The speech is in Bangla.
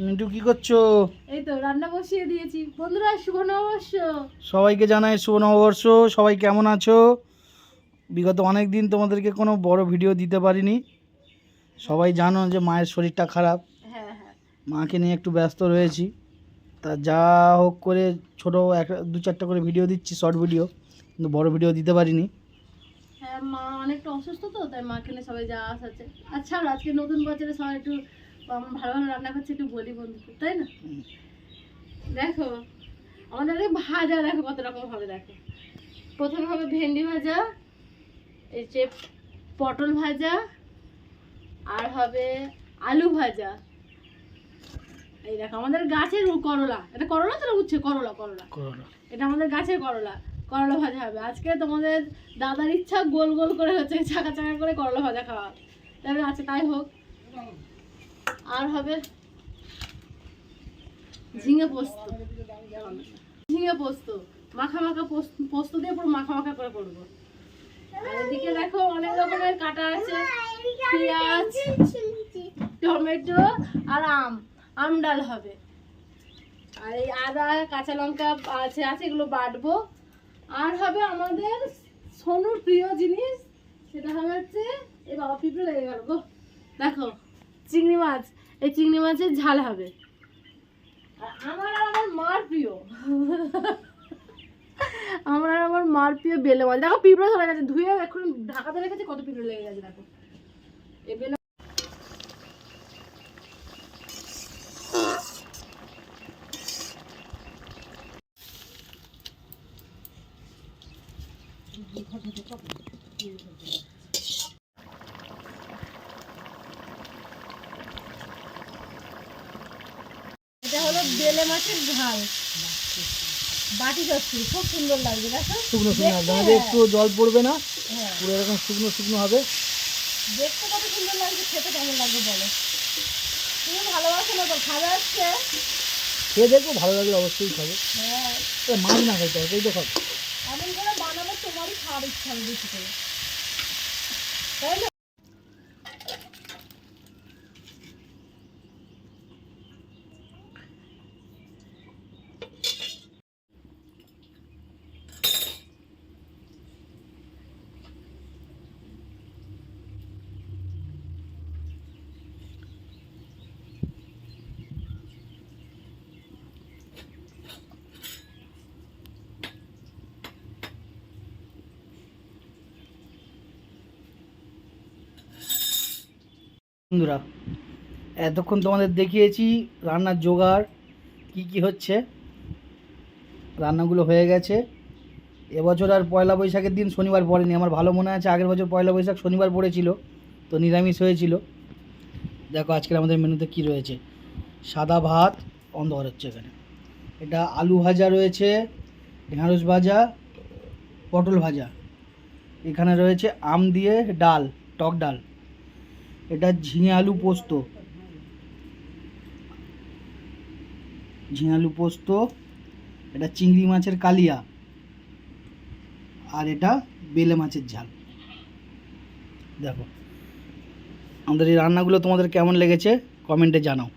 মিন্টু কি করছো? এই তো রান্না বসিয়ে দিয়েছি। বন্ধুরা শুভ নববর্ষ। সবাইকে জানাই শুভ নববর্ষ। সবাই কেমন আছো? বিগত অনেক দিন তোমাদেরকে কোনো বড় ভিডিও দিতে পারিনি। সবাই জানো যে মায়ের শরীরটা খারাপ, হ্যাঁ হ্যাঁ মাকে নিয়ে একটু ব্যস্ত রয়েছি। তা যা হোক করে ছোটো দু চারটা করে ভিডিও দিচ্ছি, শর্ট ভিডিও, কিন্তু বড় ভিডিও দিতে পারিনি। হ্যাঁ, মা অনেকটা অসুস্থ তো, তাই মাকে নিয়ে সবাই যা আছে। আচ্ছা, আজকে নতুন বছরে সবাই একটু ভালো ভালো রান্না করছে, একটু বলি বন্ধুকে, তাই না? দেখো আমাদের এই ভাজা, দেখো কত রকম হবে। দেখো প্রথমে হবে ভেন্ডি ভাজা, এই যে পটল ভাজা, আর হবে আলু ভাজা। এই দেখো আমাদের গাছের করলা, এটা করলা তো না, উচ্ছে, করলা করলা, এটা আমাদের গাছের করলা। করলা ভাজা হবে আজকে। তোমাদের দাদার ইচ্ছা গোল গোল করে হচ্ছে চাকা চাকা করে করলা ভাজা খাওয়া, তবে আচ্ছা তাই হোক। আর হবে ঝিঙে পোস্ত, ঝিঙে পোস্ত মাখা মাখা, পোস্ত দিয়ে পুরো মাখা মাখা করে করবো। আর এদিকে দেখো অনেক রকমের কাটা আছে, পেঁয়াজ, টমেটো আর আম ডাল হবে। আর এই আদা কাঁচা লঙ্কা আছে এগুলো বাটবো। আর হবে আমাদের সোনুর প্রিয় জিনিস, সেটা হবে হচ্ছে, এই বাবা পিঁপড়ে লেগে গেল গো, দেখো চিংড়ি মাছ। এই চিংড়ি মাছের ঝাল হবে। আর আমার মার প্রিয় আমার মার প্রিয় বেলে মাছ। দেখো পিঁপড়ে ধরে গেছে, ধুয়ে এখন ঢাকাতে রেখেছে, কত পিঁপড়ে লেগে গেছে দেখো। এই বেলে এটা হলো বেলে মাছের ঝাল, বাটি যাচ্ছে, খুব সুন্দর লাগবে। দেখো শুকনো শুকনো হবে, একটু জল পড়বে না, হ্যাঁ পুরো এরকম শুকনো শুকনো হবে। দেখতে কত সুন্দর লাগছে, খেতে কেমন লাগবে বলো? তুমি ভালোবাসো না তো, খাবে আসছে, খেয়ে দেখবো, ভালো লাগলে অবশ্যই খাবো। হ্যাঁ মাছ না খাইতে হবে, এই তো খাবো। এমন করে বানাবো তোমারই খাওয়ার ইচ্ছা হবে বেশি করে, তাই না? বন্ধুরা, এতক্ষণ তোমাদের দেখিয়েছি রান্নার জোগাড় কি কি হচ্ছে। রান্নাগুলো হয়ে গেছে। এবছর আর পয়লা বৈশাখের দিন শনিবার পড়েনি, আমার ভালো মনে আছে। আগের বছর পয়লা বৈশাখ শনিবার পড়েছিল, তো নিরামিষ হয়েছিল। দেখো আজকের আমাদের মেনুতে কি রয়েছে। সাদা ভাত, অন্ধকার হচ্ছে এখানে, এটা আলু ভাজা রয়েছে, ঢেঁড়স ভাজা, পটল ভাজা, এখানে রয়েছে আম দিয়ে ডাল, টক ডাল, এটা ঝিঙে আলু পোস্ত, ঝিঙে আলু পোস্ত, এটা চিংড়ি মাছের কালিয়া, আর এটা বেলে মাছের ঝাল। দেখো আমাদের এই রান্নাগুলো তোমাদের কেমন লেগেছে কমেন্টে জানাও।